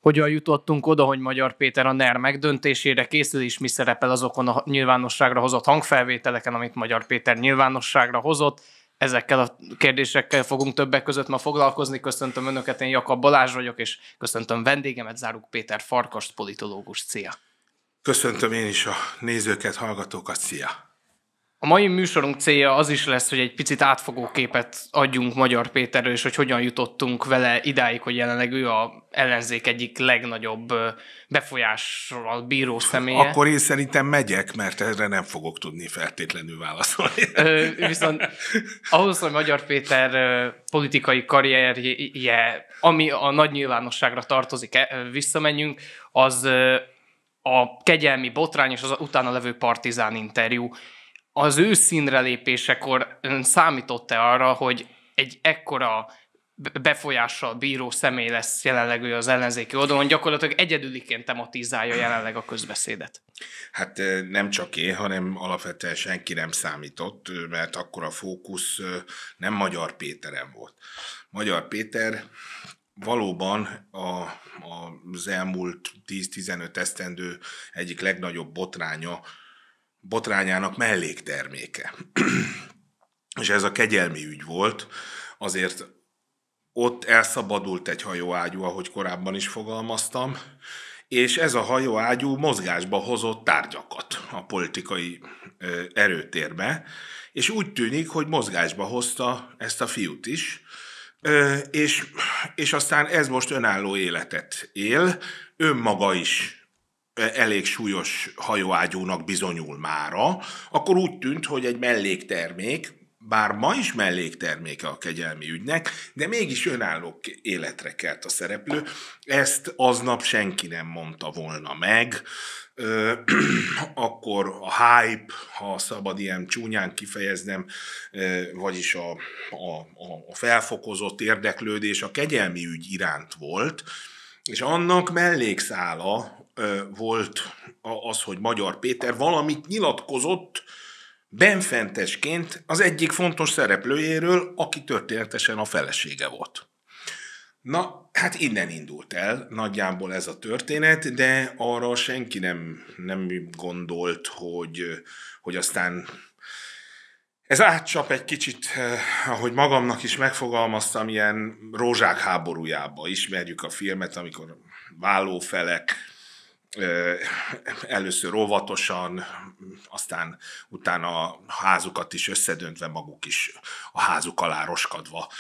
Hogyan jutottunk oda, hogy Magyar Péter a NER megdöntésére készül, és mi szerepel azokon a nyilvánosságra hozott hangfelvételeken, amit Magyar Péter nyilvánosságra hozott? Ezekkel a kérdésekkel fogunk többek között ma foglalkozni. Köszöntöm Önöket, én Jakab Balázs vagyok, és köszöntöm vendégemet, Záruk Péter Farkast, politológus. Szia! Köszöntöm én is a nézőket, hallgatókat. Szia! A mai műsorunk célja az is lesz, hogy egy picit átfogó képet adjunk Magyar Péterről, és hogy hogyan jutottunk vele idáig, hogy jelenleg ő a ellenzék egyik legnagyobb befolyással bíró személye. Akkor én szerintem megyek, mert erre nem fogok tudni feltétlenül válaszolni. Viszont ahhoz, hogy Magyar Péter politikai karrierje, ami a nagy nyilvánosságra tartozik, visszamenjünk, az a kegyelmi botrány és az utána levő Partizán interjú. Az ő színre lépésekor ön számított-e arra, hogy egy ekkora befolyással bíró személy lesz jelenleg ő az ellenzéki oldalon, gyakorlatilag egyedüliként tematizálja jelenleg a közbeszédet? Hát nem csak én, hanem alapvetően senki nem számított, mert akkor a fókusz nem Magyar Péteren volt. Magyar Péter valóban az elmúlt 10-15 esztendő egyik legnagyobb botrányának mellékterméke. És ez a kegyelmi ügy volt, azért ott elszabadult egy hajóágyú, ahogy korábban is fogalmaztam, és ez a hajóágyú mozgásba hozott tárgyakat a politikai erőtérbe, és úgy tűnik, hogy mozgásba hozta ezt a fiút is, és aztán ez most önálló életet él, önmaga is elég súlyos hajóágyúnak bizonyul mára, akkor úgy tűnt, hogy egy melléktermék, bár ma is mellékterméke a kegyelmi ügynek, de mégis önálló életre kelt a szereplő. Ezt aznap senki nem mondta volna meg. Akkor a hype, ha szabad ilyen csúnyán kifejeznem, vagyis a felfokozott érdeklődés a kegyelmi ügy iránt volt, és annak mellékszála volt az, hogy Magyar Péter valamit nyilatkozott benfentesként az egyik fontos szereplőjéről, aki történetesen a felesége volt. Na, hát innen indult el nagyjából ez a történet, de arra senki nem gondolt, hogy aztán ez átcsap egy kicsit, ahogy magamnak is megfogalmaztam, ilyen Rózsák háborújába. Ismerjük a filmet, amikor vállófelek először óvatosan, aztán utána a házukat is összedöntve, maguk is a házuk alá roskadva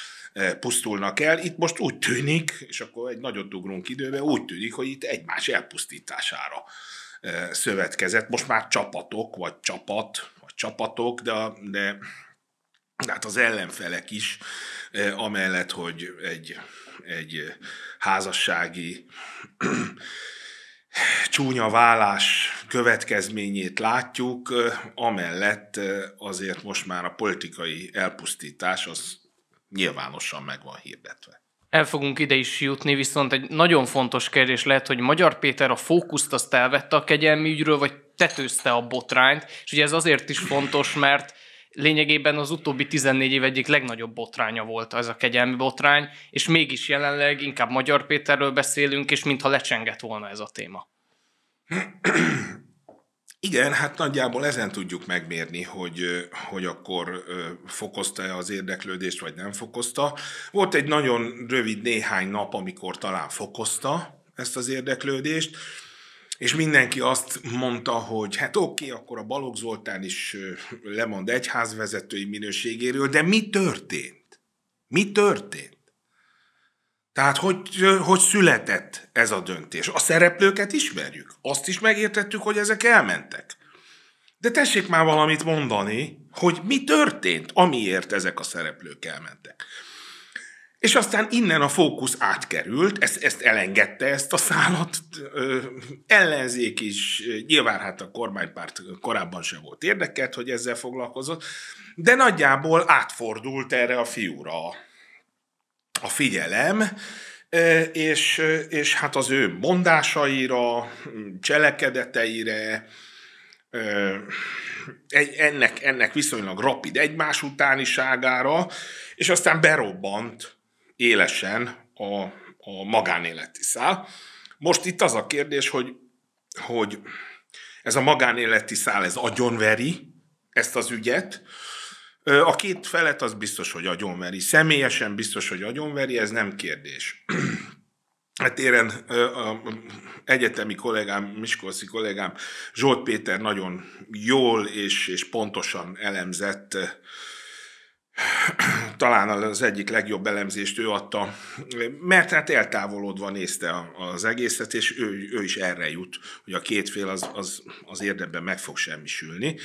pusztulnak el. Itt most úgy tűnik, és akkor egy nagyot ugrunk időbe, úgy tűnik, hogy itt egymás elpusztítására szövetkezett. Most már csapatok, vagy csapatok, de hát az ellenfelek is, amellett, hogy egy házassági csúnya válás következményét látjuk, amellett azért most már a politikai elpusztítás az nyilvánosan meg van hirdetve. El fogunk ide is jutni, viszont egy nagyon fontos kérdés lehet, hogy Magyar Péter a fókuszt azt elvette a kegyelmi ügyről, vagy tetőzte a botrányt, és ugye ez azért is fontos, mert lényegében az utóbbi 14 év egyik legnagyobb botránya volt ez a kegyelmi botrány, és mégis jelenleg inkább Magyar Péterről beszélünk, és mintha lecsengett volna ez a téma. Igen, hát nagyjából ezen tudjuk megmérni, hogy akkor fokozta-e az érdeklődést, vagy nem fokozta. Volt egy nagyon rövid néhány nap, amikor talán fokozta ezt az érdeklődést, és mindenki azt mondta, hogy hát oké, akkor a Balogh Zoltán is lemond egyházvezetői minőségéről, de mi történt? Mi történt? Tehát, hogy született ez a döntés? A szereplőket ismerjük. Azt is megértettük, hogy ezek elmentek. De tessék már valamit mondani, hogy mi történt, amiért ezek a szereplők elmentek. És aztán innen a fókusz átkerült, ezt elengedte, ezt a szálat, ellenzék is, nyilván hát a kormánypárt korábban sem volt érdekelt, hogy ezzel foglalkozott, de nagyjából átfordult erre a fiúra a figyelem, és hát az ő mondásaira, cselekedeteire, ennek viszonylag rapid egymás utániságára, és aztán berobbant élesen a magánéleti szál. Most itt az a kérdés, hogy ez a magánéleti szál, ez agyonveri ezt az ügyet. A két felet az biztos, hogy agyonveri. Személyesen biztos, hogy agyonveri, ez nem kérdés. Hát téren egyetemi kollégám, miskolci kollégám Zsolt Péter nagyon jól és pontosan elemzett, talán az egyik legjobb elemzést ő adta, mert hát eltávolodva nézte az egészet, és ő is erre jut, hogy a két fél az érdemben meg fog semmisülni.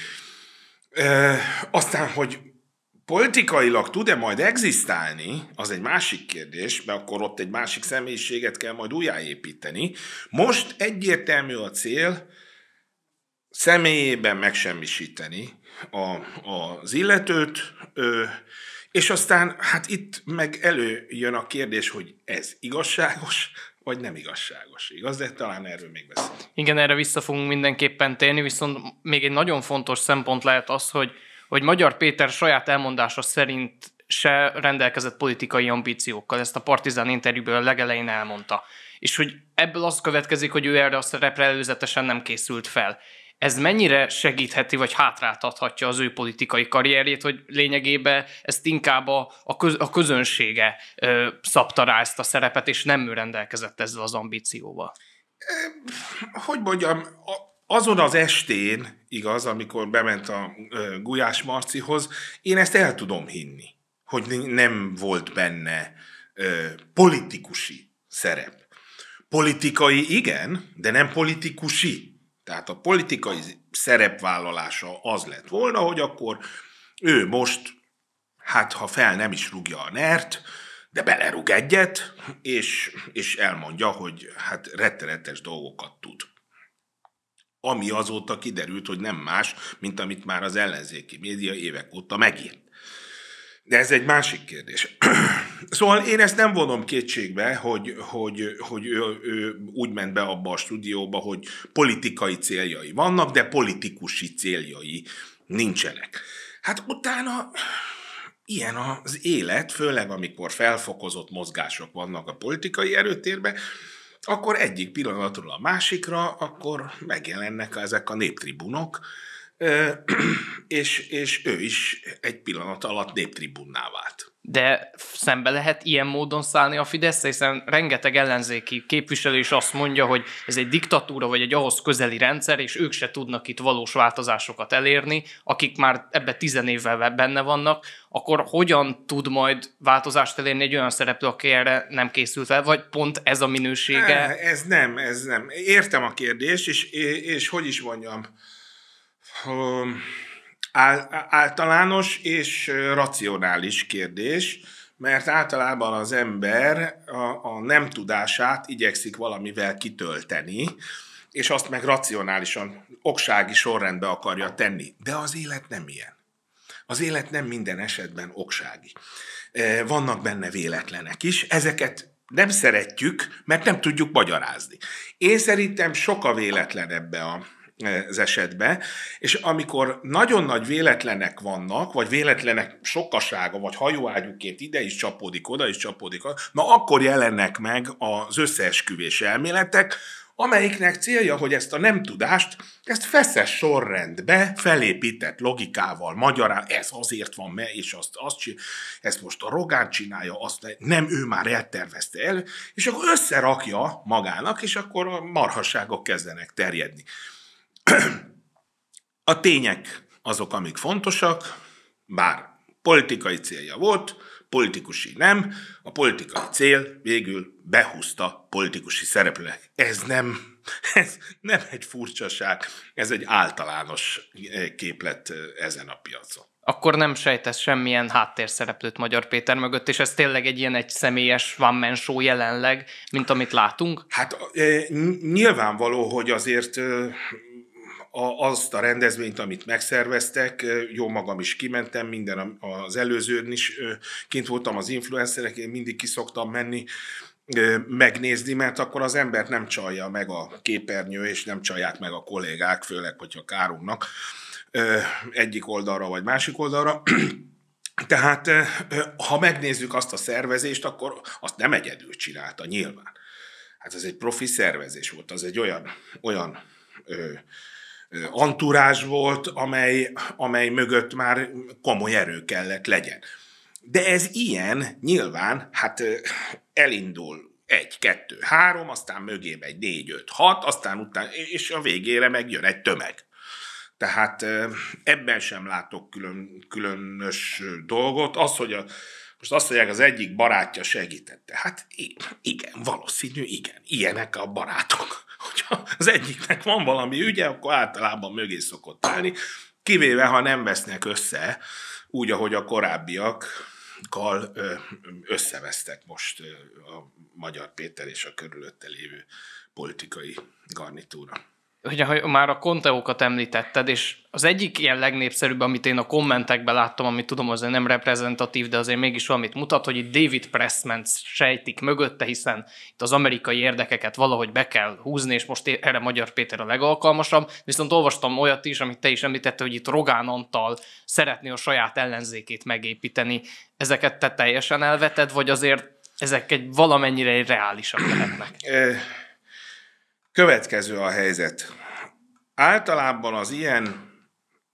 Aztán, hogy politikailag tud-e majd egzisztálni, az egy másik kérdés, mert akkor ott egy másik személyiséget kell majd újjáépíteni. Most egyértelmű a cél személyében megsemmisíteni az illetőt, és aztán hát itt meg előjön a kérdés, hogy ez igazságos, vagy nem igazságos. Igaz? De talán erről még beszélünk. Igen, erre vissza fogunk mindenképpen térni, viszont még egy nagyon fontos szempont lehet az, hogy Magyar Péter saját elmondása szerint se rendelkezett politikai ambíciókkal. Ezt a Partizán interjúból a legelején elmondta. És hogy ebből az következik, hogy ő erre a szerepre előzetesen nem készült fel. Ez mennyire segítheti, vagy hátráltathatja az ő politikai karrierjét, hogy lényegében ezt inkább a közönsége szabta rá ezt a szerepet, és nem ő rendelkezett ezzel az ambícióval? Hogy mondjam, azon az estén, igaz, amikor bement a Gulyás Marcihoz, én ezt el tudom hinni, hogy nem volt benne politikusi szerep. Politikai igen, de nem politikusi. Tehát a politikai szerepvállalása az lett volna, hogy akkor ő most, hát ha fel nem is rúgja a nert, de belerúg egyet, és elmondja, hogy hát rettenetes dolgokat tud. Ami azóta kiderült, hogy nem más, mint amit már az ellenzéki média évek óta megírt. De ez egy másik kérdés. Szóval én ezt nem vonom kétségbe, hogy ő úgy ment be abba a stúdióba, hogy politikai céljai vannak, de politikusi céljai nincsenek. Hát utána ilyen az élet, főleg amikor felfokozott mozgások vannak a politikai erőtérben, akkor egyik pillanatról a másikra, akkor megjelennek ezek a néptribunok, és ő is egy pillanat alatt néptribunná vált. De szembe lehet ilyen módon szállni a Fidesz, hiszen rengeteg ellenzéki képviselő is azt mondja, hogy ez egy diktatúra, vagy egy ahhoz közeli rendszer, és ők se tudnak itt valós változásokat elérni, akik már ebbe 10 évvel benne vannak, akkor hogyan tud majd változást elérni egy olyan szereplő, aki erre nem készült fel, vagy pont ez a minősége? Ez nem. Értem a kérdést, és hogy is mondjam, általános és racionális kérdés, mert általában az ember a nem tudását igyekszik valamivel kitölteni, és azt meg racionálisan, oksági sorrendbe akarja tenni. De az élet nem ilyen. Az élet nem minden esetben oksági. Vannak benne véletlenek is, ezeket nem szeretjük, mert nem tudjuk magyarázni. Én szerintem sok a véletlen ebbe az esetben, és amikor nagyon nagy véletlenek vannak, vagy véletlenek sokasága, vagy hajóágyúként ide is csapódik, oda is csapódik, na akkor jelennek meg az összeesküvés elméletek, amelyiknek célja, hogy ezt a nem tudást, ezt feszes sorrendbe, felépített logikával magyarán, ez azért van, mert és ezt most a Rogán csinálja, azt nem, ő már eltervezte el, és akkor összerakja magának, és akkor a marhasságok kezdenek terjedni. A tények azok, amik fontosak, bár politikai célja volt, politikusi nem, a politikai cél végül behúzta politikusi szereplőnek. Ez nem egy furcsaság, ez egy általános képlet ezen a piacon. Akkor nem sejtesz semmilyen háttérszereplőt Magyar Péter mögött, és ez tényleg egy ilyen egy személyes one man show jelenleg, mint amit látunk? Hát nyilvánvaló, hogy azért azt a rendezvényt, amit megszerveztek, jó magam is kimentem, minden az előzőn is kint voltam az influencerek, én mindig ki szoktam menni megnézni, mert akkor az embert nem csalja meg a képernyő, és nem csalják meg a kollégák, főleg, hogyha kárognak egyik oldalra vagy másik oldalra. Tehát ha megnézzük azt a szervezést, akkor azt nem egyedül csinálta nyilván. hát az egy profi szervezés volt, az egy olyan anturázs volt, amely mögött már komoly erő kellett legyen. De ez ilyen nyilván, hát elindul 1, 2, 3, aztán mögé megy 4, 5, 6, aztán utána, és a végére megjön egy tömeg. Tehát ebben sem látok különös dolgot. Az, hogy most azt mondják, az egyik barátja segítette. Hát igen, valószínű, igen. Ilyenek a barátok. Hogyha az egyiknek van valami ügye, akkor általában mögé szokott állni, kivéve, ha nem vesznek össze, úgy, ahogy a korábbiakkal összevesztek most a Magyar Péter és a körülötte lévő politikai garnitúra. Ugye, már a Conteókat említetted, és az egyik ilyen legnépszerűbb, amit én a kommentekben láttam, amit tudom, azért nem reprezentatív, de azért mégis valamit mutat, hogy itt David Pressman sejtik mögötte, hiszen itt az amerikai érdekeket valahogy be kell húzni, és most erre Magyar Péter a legalkalmasabb. Viszont olvastam olyat is, amit te is említetted, hogy itt Rogán Antal szeretné a saját ellenzékét megépíteni. Ezeket te teljesen elveted, vagy azért ezek valamennyire reálisak lehetnek? Következő a helyzet. Általában az ilyen,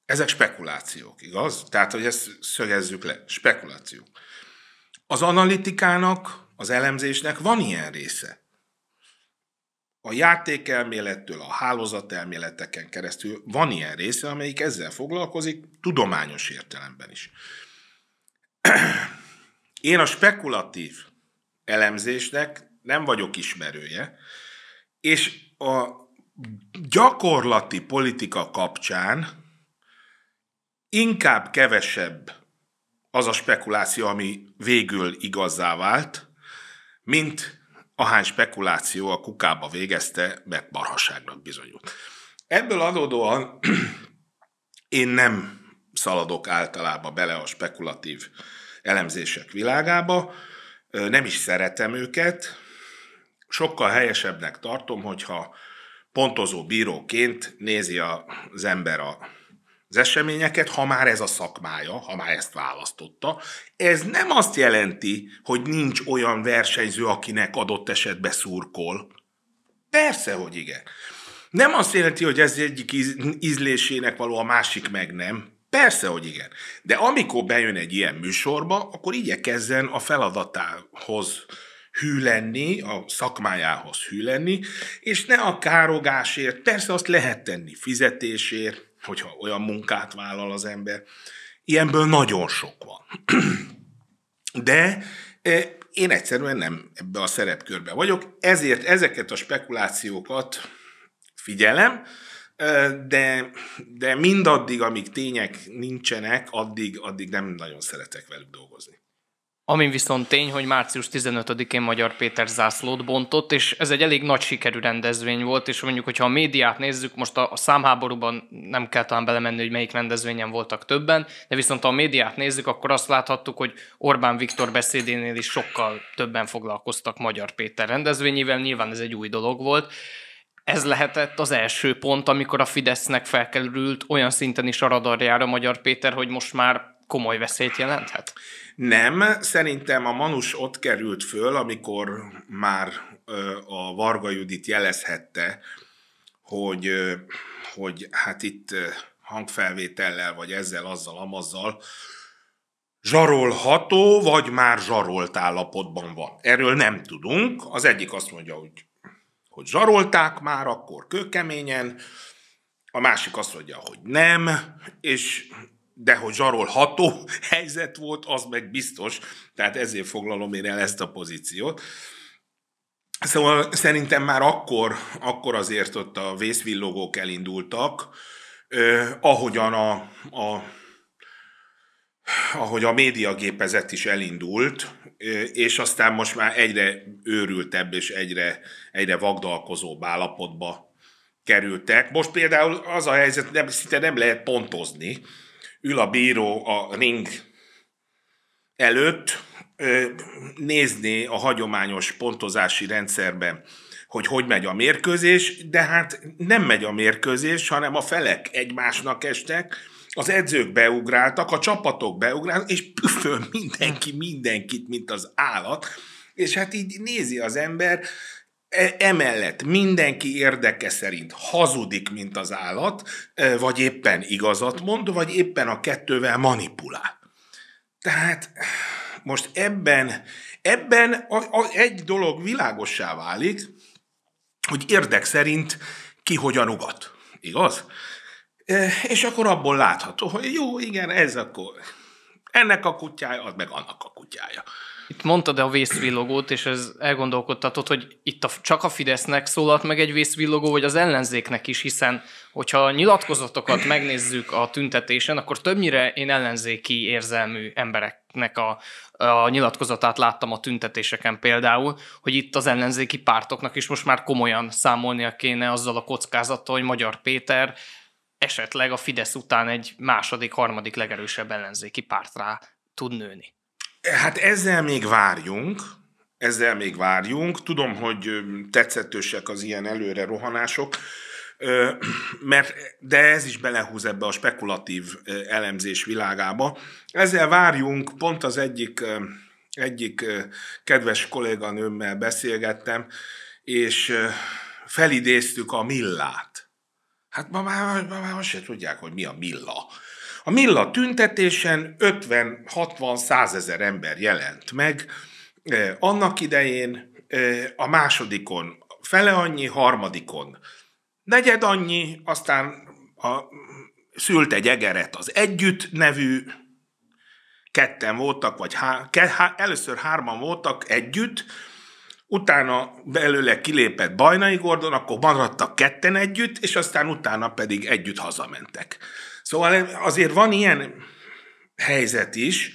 ezek spekulációk, igaz? Tehát, hogy ezt szögezzük le, spekulációk. Az analitikának, az elemzésnek van ilyen része. A játékelmélettől, a hálózatelméleteken keresztül van ilyen része, amelyik ezzel foglalkozik, tudományos értelemben is. Én a spekulatív elemzésnek nem vagyok ismerője, és a gyakorlati politika kapcsán inkább kevesebb az a spekuláció, ami végül igazzá vált, mint ahány spekuláció a kukába végezte, mert marhasságnak bizonyult. Ebből adódóan én nem szaladok általában bele a spekulatív elemzések világába, nem is szeretem őket. Sokkal helyesebbnek tartom, hogyha pontozó bíróként nézi az ember az eseményeket, ha már ez a szakmája, ha már ezt választotta. Ez nem azt jelenti, hogy nincs olyan versenyző, akinek adott esetben szurkol. Persze, hogy igen. Nem azt jelenti, hogy ez egyik ízlésének való, a másik meg nem. Persze, hogy igen. De amikor bejön egy ilyen műsorba, akkor igyekezzen a feladatához hű lenni, a szakmájához hű lenni, és ne a károgásért, persze azt lehet tenni fizetésért, hogyha olyan munkát vállal az ember. Ilyenből nagyon sok van. De én egyszerűen nem ebbe a szerepkörbe vagyok, ezért ezeket a spekulációkat figyelem, de mindaddig, amíg tények nincsenek, addig nem nagyon szeretek velük dolgozni. Amin viszont tény, hogy március 15-én Magyar Péter zászlót bontott, és ez egy elég nagy sikerű rendezvény volt, és mondjuk, hogyha a médiát nézzük, most a számháborúban nem kell talán belemenni, hogy melyik rendezvényen voltak többen, de viszont ha a médiát nézzük, akkor azt láthattuk, hogy Orbán Viktor beszédénél is sokkal többen foglalkoztak Magyar Péter rendezvényével, nyilván ez egy új dolog volt. Ez lehetett az első pont, amikor a Fidesznek felkerült olyan szinten is a radarjára Magyar Péter, hogy most már komoly veszélyt jelenthet? Nem, szerintem a Manus ott került föl, amikor már a Varga Judit jelezhette, hogy hát itt hangfelvétellel, vagy ezzel, azzal, amazzal zsarolható, vagy már zsarolt állapotban van. Erről nem tudunk. Az egyik azt mondja, hogy zsarolták már, akkor kőkeményen, a másik azt mondja, hogy nem, de hogy zsarolható helyzet volt, az meg biztos, tehát ezért foglalom én el ezt a pozíciót. Szóval szerintem már akkor azért ott a vészvillogók elindultak, ahogy a médiagépezet is elindult, és aztán most már egyre őrültebb és egyre vagdalkozóbb állapotba kerültek. Most például az a helyzet, szinte nem lehet pontozni. Ül a bíró a ring előtt, nézné a hagyományos pontozási rendszerben, hogy megy a mérkőzés, de hát nem megy a mérkőzés, hanem a felek egymásnak estek, az edzők beugráltak, a csapatok beugráltak, és püföl mindenkit, mint az állat, és hát így nézi az ember, Emellett mindenki érdeke szerint hazudik, mint az állat, vagy éppen igazat mond, vagy éppen a kettővel manipulál. Tehát most ebben egy dolog világossá válik, hogy érdek szerint ki hogyan ugat. Igaz? És akkor abból látható, hogy jó, igen, ez akkor ennek a kutyája, az meg annak a kutyája. Itt mondtad a vészvillogót, és ez elgondolkodtatott, hogy itt csak a Fidesznek szólalt meg egy vészvillogó, vagy az ellenzéknek is, hiszen hogyha a nyilatkozatokat megnézzük a tüntetésen, akkor többnyire én ellenzéki érzelmű embereknek a nyilatkozatát láttam a tüntetéseken például, hogy itt az ellenzéki pártoknak is most már komolyan számolnia kéne azzal a kockázattal, hogy Magyar Péter esetleg a Fidesz után egy második, harmadik legerősebb ellenzéki pártrá tud nőni. Hát ezzel még várjunk. Tudom, hogy tetszetősek az ilyen előre rohanások, de ez is belehúz ebbe a spekulatív elemzés világába. Ezzel várjunk, pont az egyik kedves kolléganőmmel beszélgettem, és felidéztük a Millát. Hát ma már azt se tudják, hogy mi a Milla. A Milla tüntetésen 50-60-100 ezer ember jelent meg, annak idején a másodikon fele annyi, harmadikon negyed annyi, aztán szült egy egeret az Együtt nevű, ketten voltak, vagy először 3-an voltak együtt, utána belőle kilépett Bajnai Gordon, akkor maradtak 2 együtt, és aztán utána pedig együtt hazamentek. Szóval azért van ilyen helyzet is.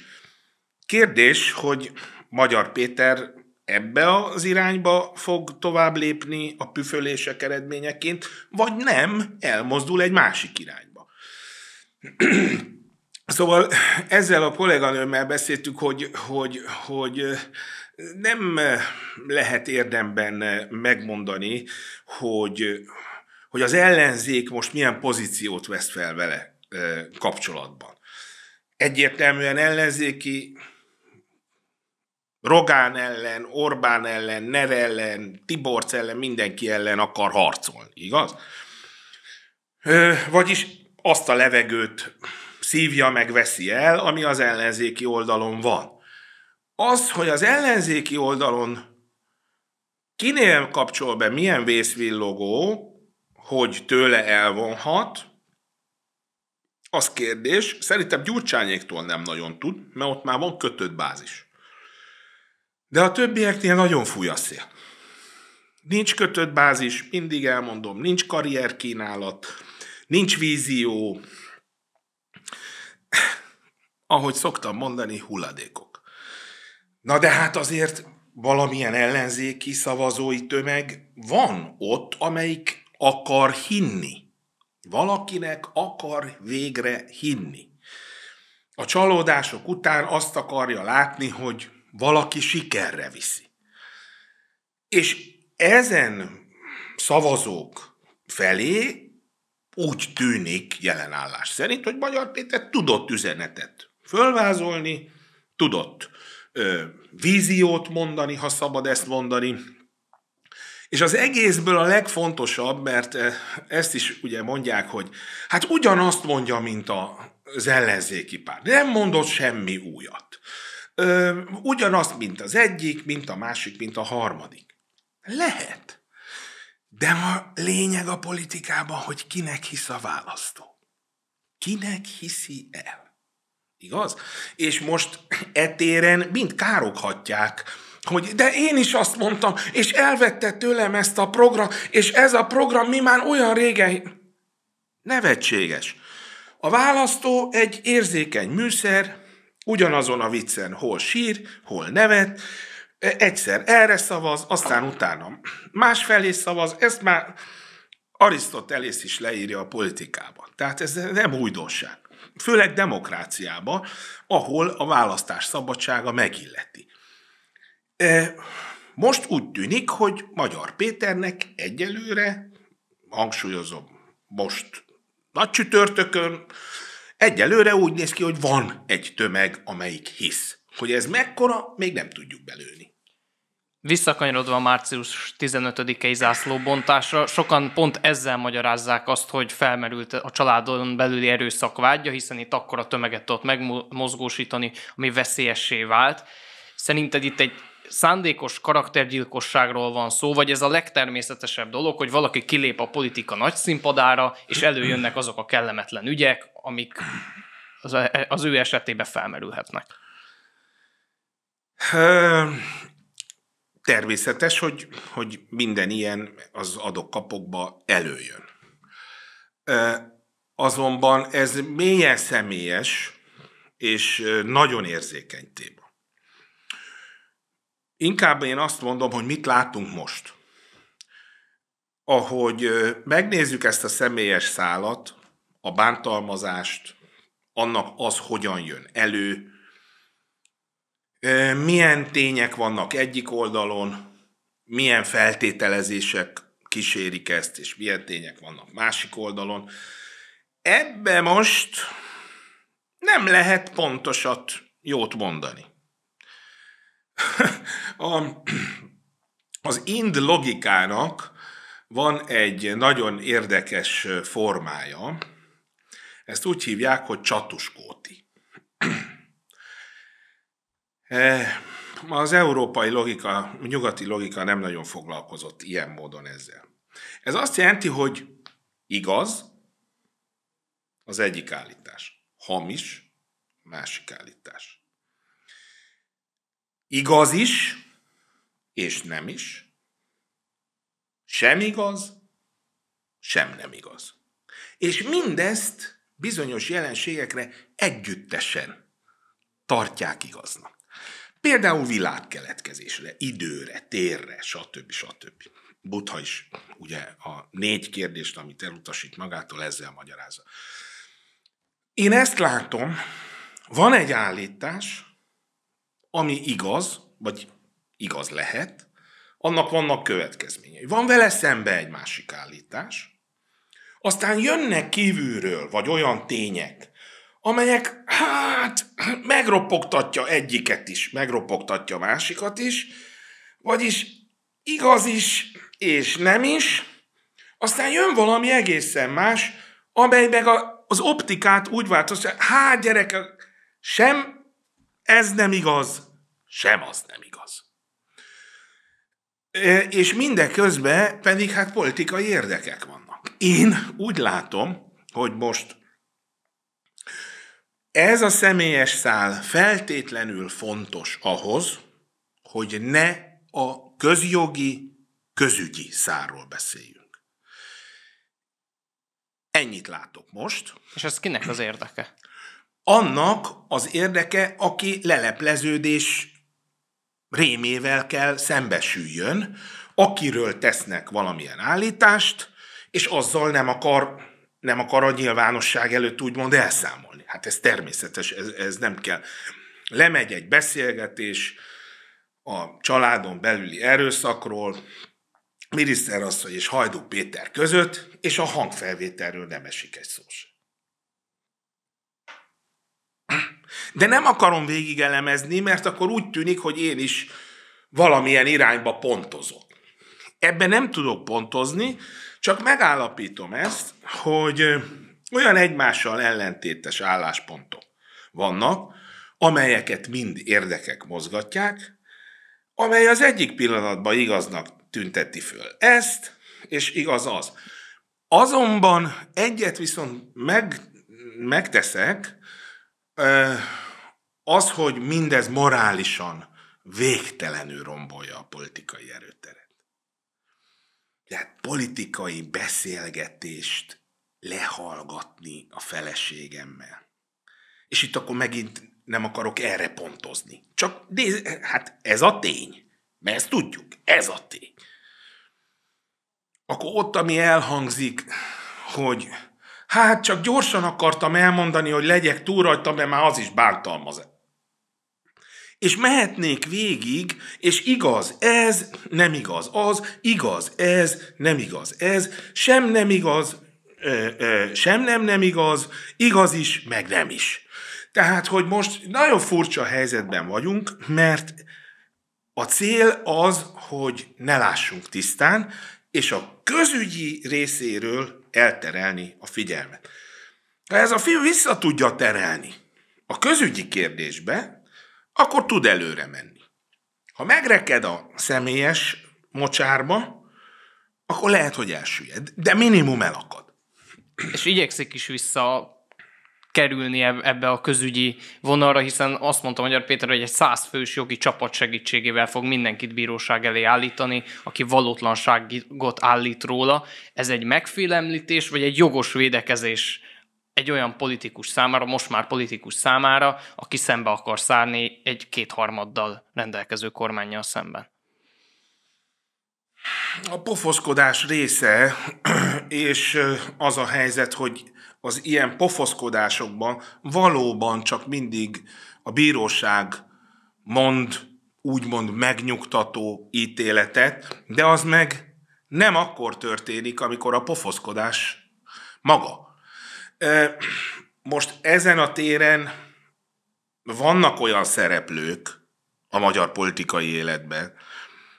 Kérdés, hogy Magyar Péter ebbe az irányba fog tovább lépni a püfölések eredményeként, vagy nem, elmozdul egy másik irányba. Szóval ezzel a kolléganőmmel beszéltük, hogy nem lehet érdemben megmondani, hogy az ellenzék most milyen pozíciót vesz fel vele kapcsolatban. Egyértelműen ellenzéki Rogán ellen, Orbán ellen, Ner ellen, Tiborcs ellen, mindenki ellen akar harcolni, igaz? Vagyis azt a levegőt szívja meg, veszi el, ami az ellenzéki oldalon van. Az, hogy az ellenzéki oldalon kinél kapcsol be milyen vészvillogó, hogy tőle elvonhat, az kérdés. Szerintem Gyurcsányéktól nem nagyon tud, mert ott már van kötött bázis. De a többieknél nagyon fúj a szél. Nincs kötött bázis, mindig elmondom, nincs karrierkínálat, nincs vízió, ahogy szoktam mondani, hulladékok. Na de hát azért valamilyen ellenzéki szavazói tömeg van ott, amelyik akar hinni. Valakinek akar végre hinni. A csalódások után azt akarja látni, hogy valaki sikerre viszi. És ezen szavazók felé úgy tűnik jelenállás szerint, hogy Magyar Péter tudott üzenetet fölvázolni, tudott víziót mondani, ha szabad ezt mondani. És az egészből a legfontosabb, mert ezt is ugye mondják, hogy hát ugyanazt mondja, mint az ellenzéki párt. Nem mondott semmi újat. Ugyanazt, mint az egyik, mint a másik, mint a harmadik. Lehet. De a lényeg a politikában, hogy kinek hisz a választó. Kinek hiszi el. Igaz? És most etéren mind károghatják, hogy de én is azt mondtam, és elvette tőlem ezt a program, és ez a program mi már olyan régen... Nevetséges. A választó egy érzékeny műszer, ugyanazon a viccen hol sír, hol nevet, egyszer erre szavaz, aztán utána másfelé szavaz, ezt már Arisztotelész is leírja a politikában. Tehát ez nem újdonság. Főleg demokráciában, ahol a választás szabadsága megilleti. Most úgy tűnik, hogy Magyar Péternek egyelőre, hangsúlyozom, most nagy csütörtökön, egyelőre úgy néz ki, hogy van egy tömeg, amelyik hisz. Hogy ez mekkora, még nem tudjuk belőni. Visszakanyarodva a március 15-i zászlóbontásra, sokan pont ezzel magyarázzák azt, hogy felmerült a családon belüli erőszak vágya, hiszen itt akkora tömeget tudott megmozgósítani, ami veszélyessé vált. Szerinted itt egy szándékos karaktergyilkosságról van szó, vagy ez a legtermészetesebb dolog, hogy valaki kilép a politika nagy színpadára, és előjönnek azok a kellemetlen ügyek, amik az ő esetében felmerülhetnek? Természetes, hogy minden ilyen az adok-kapokba előjön. Azonban ez mélyen személyes és nagyon érzékeny téma. Inkább én azt mondom, hogy mit látunk most. Ahogy megnézzük ezt a személyes szálat, a bántalmazást, annak az hogyan jön elő, milyen tények vannak egyik oldalon, milyen feltételezések kísérik ezt, és milyen tények vannak másik oldalon. Ebbe most nem lehet pontosat jót mondani. Az ind logikának van egy nagyon érdekes formája, ezt úgy hívják, hogy csatuskóti. Az európai logika, nyugati logika nem nagyon foglalkozott ilyen módon ezzel. Ez azt jelenti, hogy igaz az egyik állítás, hamis másik állítás. Igaz is, és nem is. Sem igaz, sem nem igaz. És mindezt bizonyos jelenségekre együttesen tartják igaznak. Például világkeletkezésre, időre, térre, stb. Buddha is ugye a 4 kérdést, amit elutasít magától, ezzel magyarázza. Én ezt látom, van egy állítás, ami igaz, vagy igaz lehet, annak vannak következményei. Van vele szembe egy másik állítás, aztán jönnek kívülről, vagy olyan tények, amelyek, megropogtatja egyiket is, megropogtatja a másikat is, vagyis igaz is, és nem is, aztán jön valami egészen más, amely meg az optikát úgy változtatja, gyerekek, sem ez nem igaz, sem az nem igaz. És mindeközben pedig politikai érdekek vannak. Én úgy látom, hogy most ez a személyes szál feltétlenül fontos ahhoz, hogy ne a közjogi, közügyi szálról beszéljünk. Ennyit látok most. És ez kinek az érdeke? Annak az érdeke, aki lelepleződés rémével kell szembesüljön, akiről tesznek valamilyen állítást, és azzal nem akar a nyilvánosság előtt úgymond elszámolni. Hát ez természetes, ez nem kell. Lemegy egy beszélgetés a családon belüli erőszakról, miniszterasszony és Hajdú Péter között, és a hangfelvételről nem esik egy szó sem. De nem akarom végig elemezni, mert akkor úgy tűnik, hogy én is valamilyen irányba pontozok. Ebben nem tudok pontozni, csak megállapítom ezt, hogy olyan egymással ellentétes álláspontok vannak, amelyeket mind érdekek mozgatják, amely az egyik pillanatban igaznak tünteti föl ezt, és igaz az. Azonban egyet viszont megteszek, az, hogy mindez morálisan végtelenül rombolja a politikai erőteret. Tehát politikai beszélgetést lehallgatni a feleségemmel. És itt akkor megint nem akarok erre pontozni. Csak ez a tény. Mert ezt tudjuk, ez a tény. Akkor ott, ami elhangzik, hogy csak gyorsan akartam elmondani, hogy legyek túl rajta, mert már az is bántalmaz. És mehetnék végig, és igaz ez, nem igaz az, igaz ez, nem igaz ez, sem nem igaz, sem nem igaz, igaz is, meg nem is. Tehát, hogy most nagyon furcsa helyzetben vagyunk, mert A cél az, hogy ne lássunk tisztán, és a közügyi részéről elterelni a figyelmet. Ha ez a film vissza tudja terelni a közügyi kérdésbe, akkor tud előre menni. Ha megreked a személyes mocsárba, akkor lehet, hogy elsüllyed, de minimum elakad. És igyekszik is vissza kerülni ebbe a közügyi vonalra, hiszen azt mondta Magyar Péter, hogy egy 100 fős jogi csapat segítségével fog mindenkit bíróság elé állítani, aki valótlanságot állít róla. Ez egy megfélemlítés, vagy egy jogos védekezés egy olyan politikus számára, most már politikus számára, aki szembe akar szállni egy 2/3 rendelkező kormánnyal szemben? A pofoszkodás része, és az a helyzet, hogy az ilyen pofoszkodásokban valóban csak mindig a bíróság mond, úgymond megnyugtató ítéletet, de az meg nem akkor történik, amikor a pofoszkodás maga. Most ezen a téren vannak olyan szereplők a magyar politikai életben,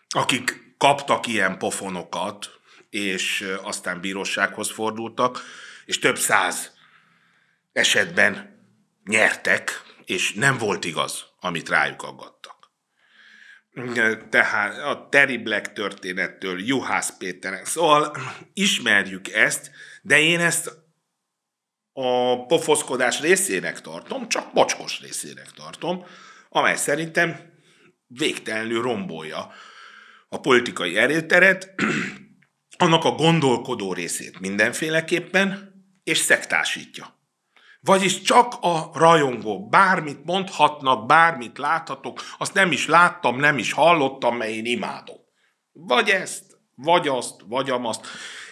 akik kaptak ilyen pofonokat, és aztán bírósághoz fordultak, és több 100 esetben nyertek, és nem volt igaz, amit rájuk aggattak. Tehát a Terry Black történettől Juhász Péteren. Szóval ismerjük ezt, de én ezt a pofoszkodás részének tartom, csak mocskos részének tartom, amely szerintem végtelenül rombolja a politikai erőteret, annak a gondolkodó részét mindenféleképpen, és szektásítja. Vagyis csak a rajongók bármit mondhatnak, bármit láthatok, azt nem is láttam, nem is hallottam, mert én imádom. Vagy ezt, vagy azt, vagy amazt.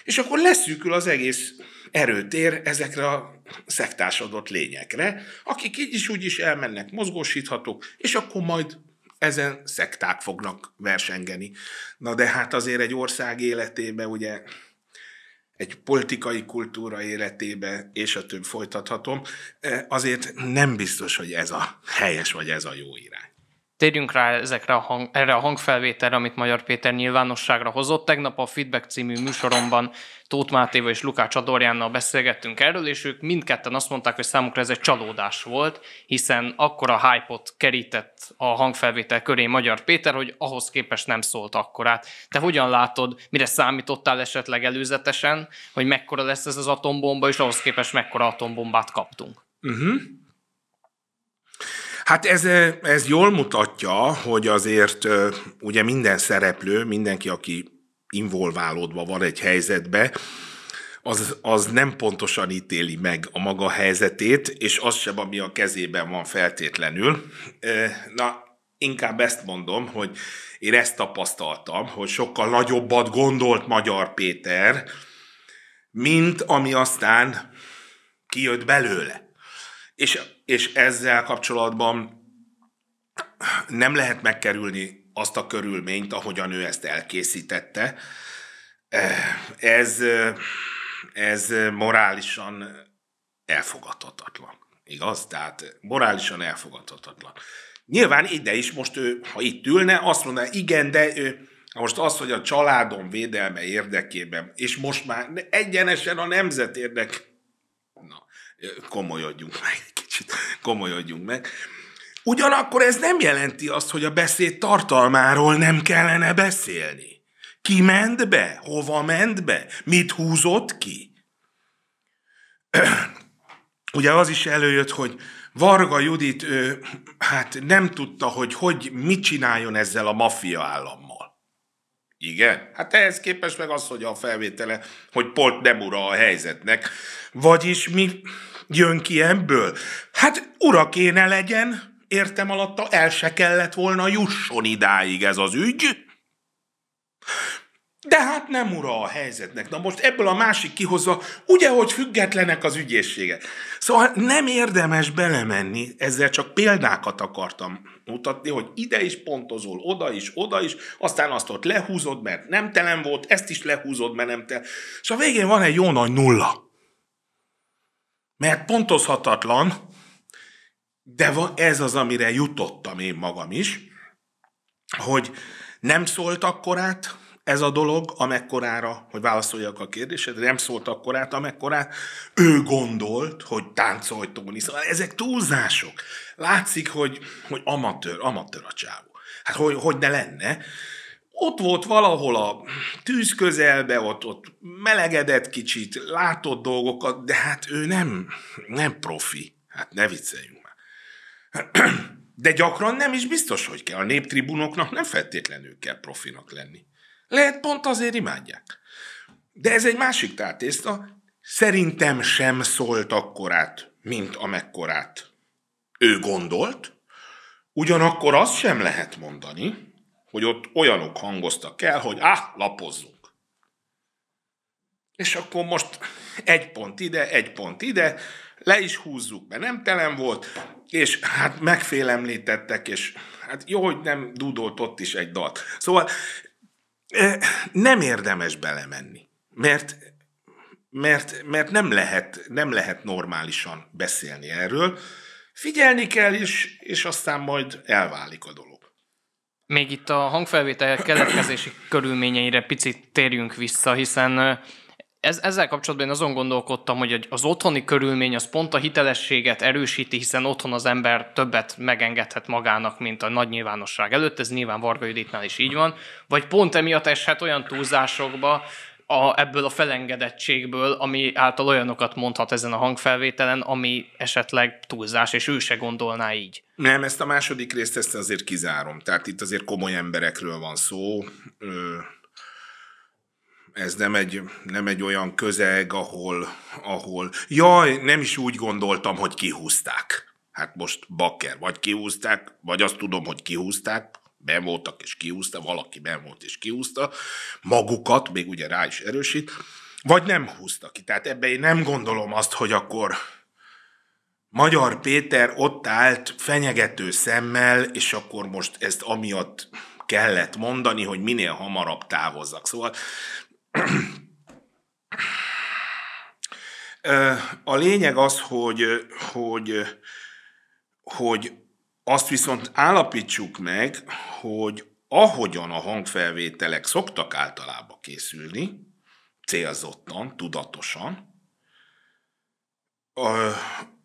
És akkor leszűkül az egész erőtér ezekre a szektásodott lényekre, akik így is úgy is elmennek, mozgósíthatók, és akkor majd ezen szekták fognak versengeni. Na de hát azért egy ország életében, ugye, egy politikai kultúra életében, és a több folytathatom, azért nem biztos, hogy ez a helyes, vagy ez a jó irány. Térjünk rá erre a hangfelvételre, amit Magyar Péter nyilvánosságra hozott. Tegnap a Feedback című műsoromban Tóth Mátéval és Lukács Adorjánnal beszélgettünk erről, és ők mindketten azt mondták, hogy számukra ez egy csalódás volt, hiszen akkora hype-ot kerített a hangfelvétel köré Magyar Péter, hogy ahhoz képest nem szólt akkorát. Te hogyan látod, mire számítottál esetleg előzetesen, hogy mekkora lesz ez az atombomba, és ahhoz képest mekkora atombombát kaptunk? Hát ez jól mutatja, hogy azért ugye minden szereplő, mindenki, aki involválódva van egy helyzetbe, az nem pontosan ítéli meg a maga helyzetét, és az sem, ami a kezében van feltétlenül. Na, inkább ezt mondom, hogy én ezt tapasztaltam, hogy sokkal nagyobbat gondolt Magyar Péter, mint ami aztán kijött belőle. És ezzel kapcsolatban nem lehet megkerülni azt a körülményt, ahogyan ő ezt elkészítette. Ez morálisan elfogadhatatlan. Igaz? Tehát morálisan elfogadhatatlan. Nyilván ide is most ő, ha itt ülne, azt mondaná, igen, de ő most az, hogy a családom védelme érdekében, és most már egyenesen a nemzet na, komolyodjunk meg egy kicsit, komolyodjunk meg. Ugyanakkor ez nem jelenti azt, hogy a beszéd tartalmáról nem kellene beszélni. Ki ment be? Hova ment be? Mit húzott ki? Ugye az is előjött, hogy Varga Judit hát nem tudta, hogy mit csináljon ezzel a maffia állammal. Igen? Hát ehhez képest meg az, hogy a felvétele, hogy pont nem ura a helyzetnek. Vagyis mi jön ki ebből? Hát ura kéne legyen, értem alatta, el se kellett volna jusson idáig ez az ügy. De hát nem ura a helyzetnek. Na most ebből a másik kihozza, ugye, hogy függetlenek az ügyészségek. Szóval nem érdemes belemenni, ezzel csak példákat akartam mutatni, hogy ide is pontozol, oda is, aztán azt ott lehúzod, mert nemtelen volt, ezt is lehúzod, mert nemtelen. És a végén van egy jó nagy nulla. Mert pontozhatatlan, de ez az, amire jutottam én magam is, hogy nem szólt akkorát ez a dolog, amekkorára, hogy válaszoljak a kérdésedre, nem szólt akkorát, amekkorát ő gondolt, hogy táncolj Tóni. Szóval ezek túlzások. Látszik, hogy amatőr a csávó. Hát hogy ne lenne. Ott volt valahol a tűz közelbe, ott melegedett kicsit, látott dolgokat, de hát ő nem profi. Hát ne vicceljünk már. De gyakran nem is biztos, hogy kell. A néptribunoknak nem feltétlenül kell profinak lenni. Lehet pont azért imádják. De ez egy másik táltészta. Szerintem sem szólt akkorát, mint amekkorát ő gondolt. Ugyanakkor azt sem lehet mondani, hogy ott olyanok hangoztak el, hogy lapozzunk. És akkor most egy pont ide, le is húzzuk, mert nem telen volt, és hát megfélemlítettek, és hát jó, hogy nem dúdolt ott is egy dalt. Szóval nem érdemes belemenni, mert nem lehet normálisan beszélni erről. Figyelni kell, és aztán majd elválik a dolog. Még itt a hangfelvétel keletkezési körülményeire picit térjünk vissza, hiszen ezzel kapcsolatban én azon gondolkodtam, hogy az otthoni körülmény az pont a hitelességet erősíti, hiszen otthon az ember többet megengedhet magának, mint a nagy nyilvánosság előtt, ez nyilván Varga Juditnál is így van, vagy pont emiatt eshet olyan túlzásokba, ebből a felengedettségből, ami által olyanokat mondhat ezen a hangfelvételen, ami esetleg túlzás, és ő se gondolná így. Nem, ezt a második részt ezt azért kizárom. Tehát itt azért komoly emberekről van szó. Ez nem egy olyan közeg, ahol jaj, nem is úgy gondoltam, hogy kihúzták. Hát most bakker, vagy kihúzták, vagy azt tudom, hogy kihúzták, benn voltak és kihúzta, valaki benn volt és kihúzta, magukat, még ugye rá is erősít, vagy nem húzta ki. Tehát ebben én nem gondolom azt, hogy akkor Magyar Péter ott állt fenyegető szemmel, és akkor most ezt amiatt kellett mondani, hogy minél hamarabb távozzak. Szóval a lényeg az, hogy azt viszont állapítsuk meg, hogy ahogyan a hangfelvételek szoktak általában készülni, célzottan, tudatosan,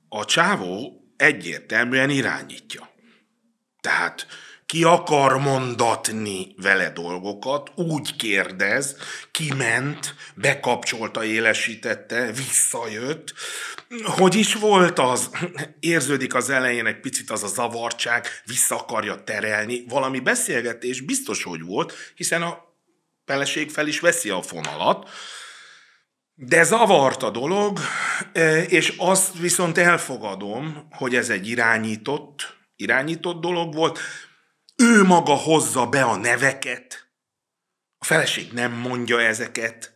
a csávó egyértelműen irányítja. Tehát ki akar mondatni vele dolgokat, úgy kérdez, kiment, bekapcsolta, élesítette, visszajött. Hogy is volt az? Érződik az elején egy picit az a zavartság, vissza akarja terelni. Valami beszélgetés biztos, hogy volt, hiszen a feleség fel is veszi a fonalat. De zavart a dolog, és azt viszont elfogadom, hogy ez egy irányított dolog volt. Ő maga hozza be a neveket, a feleség nem mondja ezeket.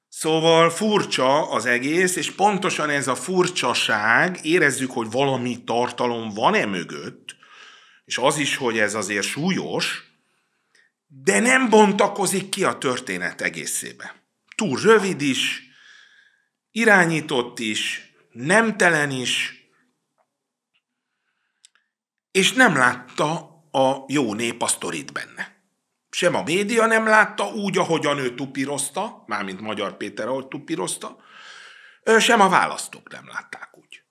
Szóval furcsa az egész, és pontosan ez a furcsaság, érezzük, hogy valami tartalom van-e mögött, és az is, hogy ez azért súlyos, de nem bontakozik ki a történet egészébe. Túl rövid is, irányított is, nemtelen is, és nem látta a jó nép a sztorit benne. Sem a média nem látta úgy, ahogyan ő tupírozta, mármint Magyar Péter, ahogy tupírozta, sem a választók nem látták úgy.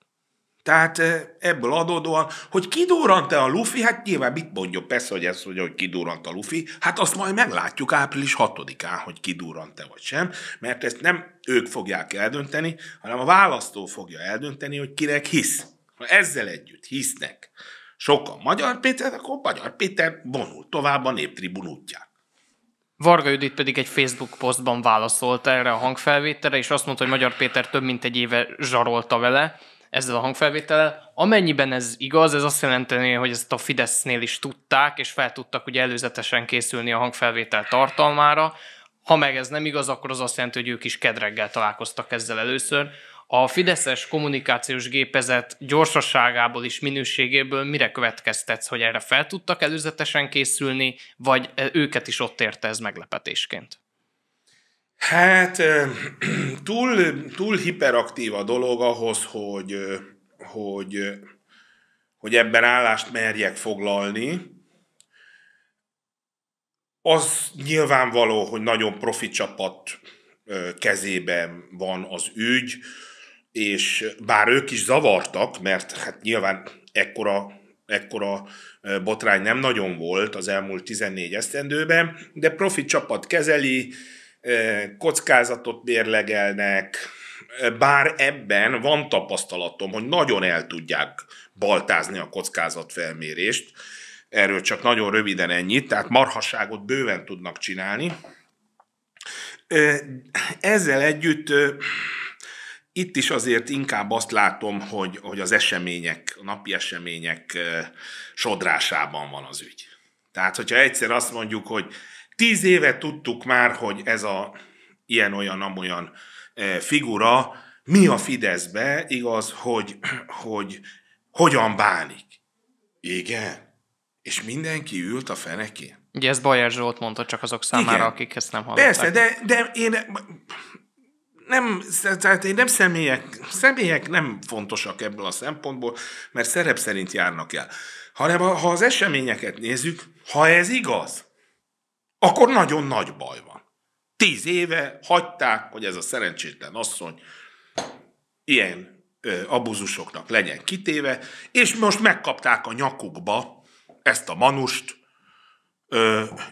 Tehát ebből adódóan, hogy kidurrant-e a lufi, hát nyilván mit mondjuk, persze, hogy ez, hogy kidurrant a lufi, hát azt majd meglátjuk április 6-án, hogy kidurrant-e vagy sem, mert ezt nem ők fogják eldönteni, hanem a választó fogja eldönteni, hogy kinek hisz. Ha ezzel együtt hisznek sokan Magyar Péter, akkor Magyar Péter vonul tovább a néptribun útján. Varga Judit pedig egy Facebook posztban válaszolt erre a hangfelvételre, és azt mondta, hogy Magyar Péter több mint egy éve zsarolta vele ezzel a hangfelvétellel. Amennyiben ez igaz, ez azt jelenteni, hogy ezt a Fidesznél is tudták, és fel tudtak ugye előzetesen készülni a hangfelvétel tartalmára. Ha meg ez nem igaz, akkor az azt jelenti, hogy ők is kedreggel találkoztak ezzel először. A fideszes kommunikációs gépezet gyorsaságából és minőségéből mire következtetsz, hogy erre fel tudtak előzetesen készülni, vagy őket is ott érte ez meglepetésként? Hát túl hiperaktív a dolog ahhoz, hogy ebben állást merjek foglalni. Az nyilvánvaló, hogy nagyon profi csapat kezében van az ügy, és bár ők is zavartak, mert hát nyilván ekkora botrány nem nagyon volt az elmúlt 14 esztendőben, de profi csapat kezeli, kockázatot mérlegelnek, bár ebben van tapasztalatom, hogy nagyon el tudják baltázni a kockázatfelmérést, erről csak nagyon röviden ennyit, tehát marhasságot bőven tudnak csinálni. Ezzel együtt itt is azért inkább azt látom, hogy az események, a napi események sodrásában van az ügy. Tehát, hogyha egyszer azt mondjuk, hogy 10 éve tudtuk már, hogy ez a ilyen-olyan-amolyan figura, mi a Fideszbe, igaz, hogy hogyan bánik. Igen. És mindenki ült a fenekén. Ugye ezt Bajer Zsolt mondta csak azok számára, igen, akik ezt nem hallották. Persze, de én nem személyek nem fontosak ebből a szempontból, mert szerep szerint járnak el. Hanem ha az eseményeket nézzük, ha ez igaz, akkor nagyon nagy baj van. 10 éve hagyták, hogy ez a szerencsétlen asszony ilyen abuzusoknak legyen kitéve, és most megkapták a nyakukba ezt a manust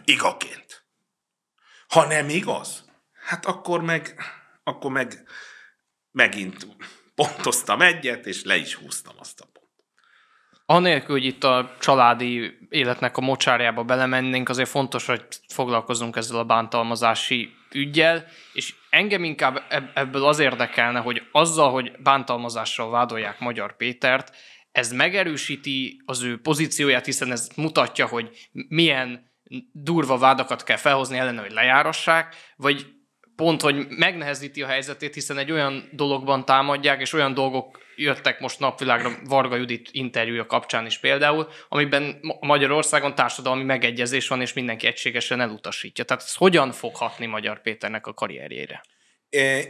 igaként. Ha nem igaz, hát akkor meg megint pontoztam egyet, és le is húztam azt a pontot. Anélkül, hogy itt a családi életnek a mocsárjába belemennénk, azért fontos, hogy foglalkozunk ezzel a bántalmazási üggyel, és engem inkább ebből az érdekelne, hogy azzal, hogy bántalmazással vádolják Magyar Pétert, ez megerősíti az ő pozícióját, hiszen ez mutatja, hogy milyen durva vádakat kell felhozni ellene, hogy lejárassák, vagy pont, hogy megnehezíti a helyzetét, hiszen egy olyan dologban támadják, és olyan dolgok jöttek most napvilágra Varga Judit interjúja kapcsán is például, amiben Magyarországon társadalmi megegyezés van, és mindenki egységesen elutasítja. Tehát ez hogyan fog hatni Magyar Péternek a karrierjére?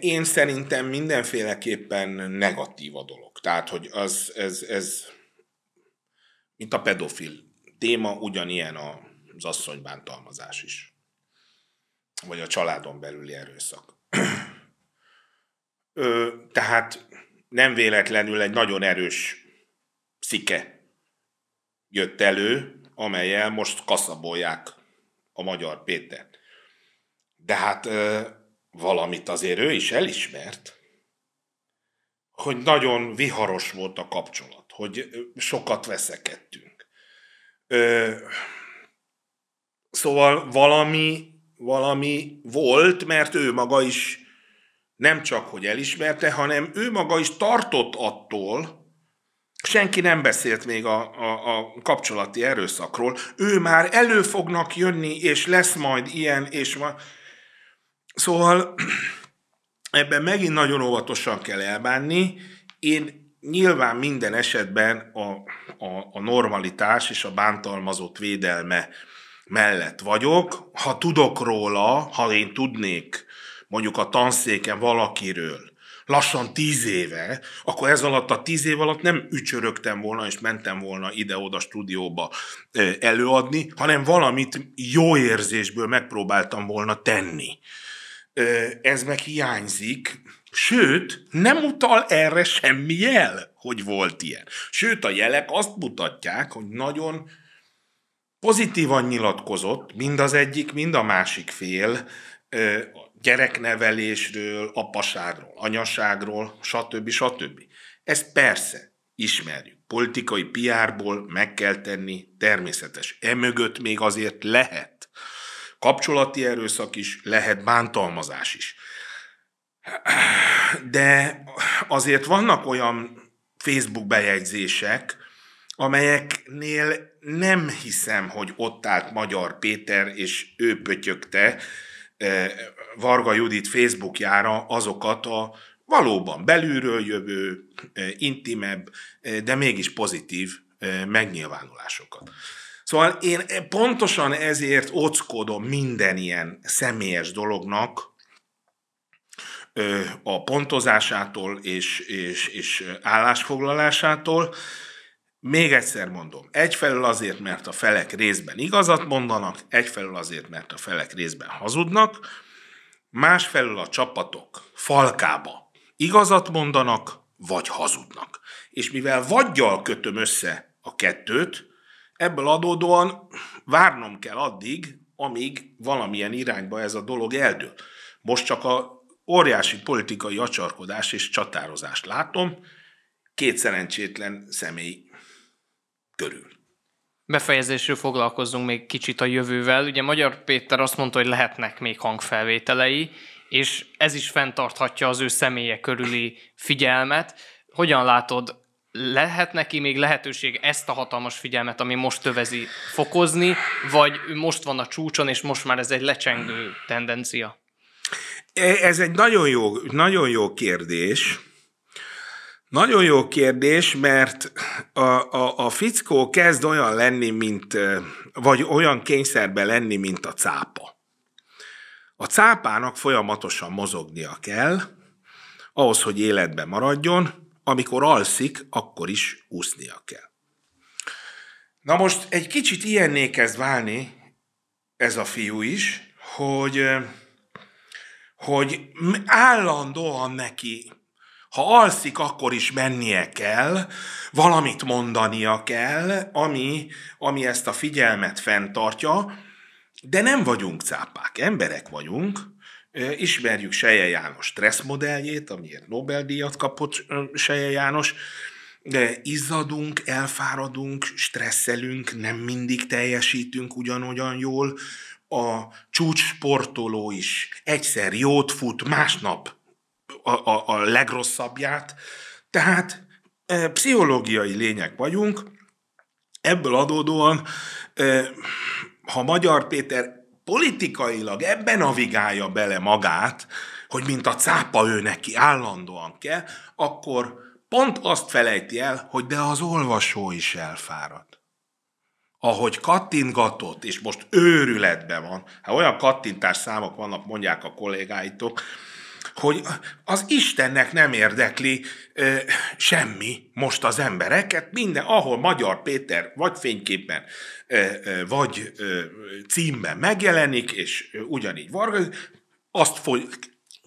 Én szerintem mindenféleképpen negatív a dolog. Tehát, hogy ez mint a pedofil téma, ugyanilyen az asszonybántalmazás is. Vagy a családon belüli erőszak. Tehát nem véletlenül egy nagyon erős szike jött elő, amellyel most kaszabolják a Magyar Pétert. De hát valamit azért ő is elismert, hogy nagyon viharos volt a kapcsolat, hogy sokat veszekedtünk. Szóval valami volt, mert ő maga is nem csak, hogy elismerte, hanem ő maga is tartott attól, senki nem beszélt még a kapcsolati erőszakról, ő már elő fognak jönni, és lesz majd ilyen, és Szóval ebben megint nagyon óvatosan kell elbánni. Én nyilván minden esetben a normalitás és a bántalmazott védelme mellett vagyok. Ha tudok róla, ha én tudnék mondjuk a tanszéken valakiről lassan 10 éve, akkor ez alatt a 10 év alatt nem ücsörögtem volna, és mentem volna ide-oda stúdióba előadni, hanem valamit jó érzésből megpróbáltam volna tenni. Ez meg hiányzik, sőt, nem utal erre semmi jel, hogy volt ilyen. Sőt, a jelek azt mutatják, hogy nagyon pozitívan nyilatkozott mind az egyik, mind a másik fél gyereknevelésről, apaságról, anyaságról, stb. Ezt persze ismerjük. Politikai PR-ból meg kell tenni, természetes. Emögött még azért lehet kapcsolati erőszak is, lehet bántalmazás is. De azért vannak olyan Facebook bejegyzések, amelyeknél nem hiszem, hogy ott állt Magyar Péter, és ő pötyögte Varga Judit Facebookjára azokat a valóban belülről jövő, intimebb, de mégis pozitív megnyilvánulásokat. Szóval én pontosan ezért óckodom minden ilyen személyes dolognak a pontozásától és állásfoglalásától. Még egyszer mondom, egyfelől azért, mert a felek részben igazat mondanak, egyfelől azért, mert a felek részben hazudnak, másfelől a csapatok falkába igazat mondanak, vagy hazudnak. És mivel vagyjal kötöm össze a kettőt, ebből adódóan várnom kell addig, amíg valamilyen irányba ez a dolog eldől. Most csak a óriási politikai acsarkodás és csatározást látom két szerencsétlen személy körül. Befejezésről foglalkozzunk még kicsit a jövővel. Ugye Magyar Péter azt mondta, hogy lehetnek még hangfelvételei, és ez is fenntarthatja az ő személye körüli figyelmet. Hogyan látod, lehet neki még lehetőség ezt a hatalmas figyelmet, ami most tövezi, fokozni, vagy most van a csúcson, és most már ez egy lecsengő tendencia? Ez egy nagyon jó kérdés. Nagyon jó kérdés, mert a fickó kezd olyan lenni, vagy olyan kényszerben lenni, mint a cápa. A cápának folyamatosan mozognia kell, ahhoz, hogy életben maradjon, amikor alszik, akkor is úsznia kell. Na most egy kicsit ilyenné kezd válni ez a fiú is, hogy állandóan neki, ha alszik, akkor is mennie kell, valamit mondania kell, ami ezt a figyelmet fenntartja, de nem vagyunk cápák, emberek vagyunk. Ismerjük Selye János stressz modelljét, amiért Nobel-díjat kapott Selye János, de izzadunk, elfáradunk, stresszelünk, nem mindig teljesítünk ugyanolyan jól. A csúcssportoló is egyszer jót fut, másnap a legrosszabbját. Tehát pszichológiai lények vagyunk. Ebből adódóan, ha Magyar Péter politikailag ebben navigálja bele magát, hogy mint a cápa ő neki állandóan kell, akkor pont azt felejti el, hogy de az olvasó is elfárad. Ahogy kattintgatott, és most őrületben van, hát olyan kattintás számok vannak, mondják a kollégáitok, hogy az Istennek nem érdekli semmi most az embereket, minden, ahol Magyar Péter vagy fényképen, vagy címben megjelenik, és ugyanígy Varga, azt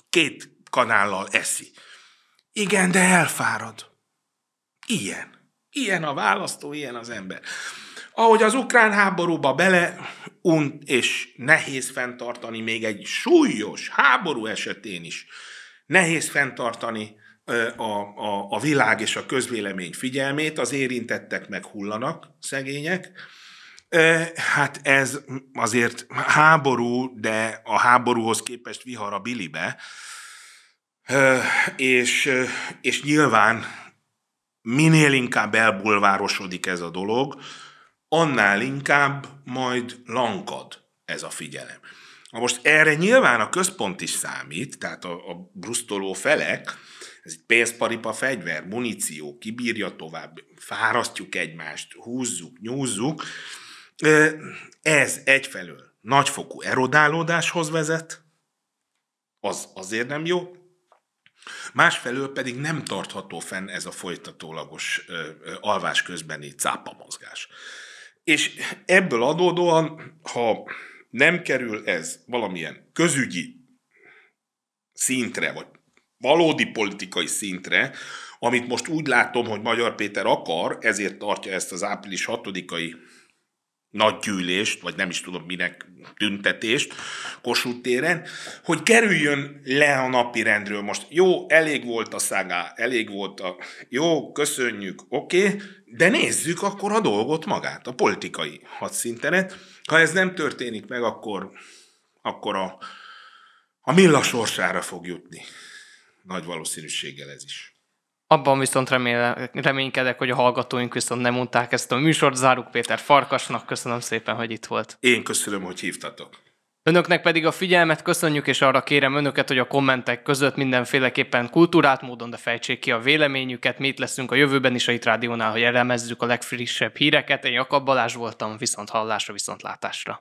két kanállal eszi. Igen, de elfárad. Ilyen a választó, ilyen az ember. Ahogy az ukrán háborúba és nehéz fenntartani, még egy súlyos háború esetén is nehéz fenntartani a világ és a közvélemény figyelmét, az érintettek meg hullanak, szegények. Hát ez azért háború, de a háborúhoz képest vihar a bilibe, és nyilván minél inkább elbulvárosodik ez a dolog, annál inkább majd lankad ez a figyelem. Na most erre nyilván a központ is számít, tehát a brusztoló felek, ez egy pénzparipa fegyver, muníció, kibírja tovább, fárasztjuk egymást, húzzuk, nyúzzuk. Ez egyfelől nagyfokú erodálódáshoz vezet, az azért nem jó, másfelől pedig nem tartható fenn ez a folytatólagos alvás közbeni cápamozgás. És ebből adódóan, ha nem kerül ez valamilyen közügyi szintre, vagy valódi politikai szintre, amit most úgy látom, hogy Magyar Péter akar, ezért tartja ezt az április 6-ai nagygyűlést, vagy nem is tudom minek tüntetést Kossuth téren, hogy kerüljön le a napirendről. Most jó, elég volt a szágá, elég volt jó, köszönjük, oké, de nézzük akkor a dolgot magát, a politikai hadszínteret. Ha ez nem történik meg, akkor a Milla sorsára fog jutni. Nagy valószínűséggel ez is. Abban viszont reménykedek, hogy a hallgatóink viszont nem mondták ezt a műsort. Záruk Péter Farkasnak, köszönöm szépen, hogy itt volt. Én köszönöm, hogy hívtatok. Önöknek pedig a figyelmet köszönjük, és arra kérem önöket, hogy a kommentek között mindenféleképpen kultúrált módon, de fejtsék ki a véleményüket. Mi itt leszünk a jövőben is a Hit Rádiónál, hogy elemezzük a legfrissebb híreket. Én Jakab Balázs voltam, viszont hallásra, viszont látásra.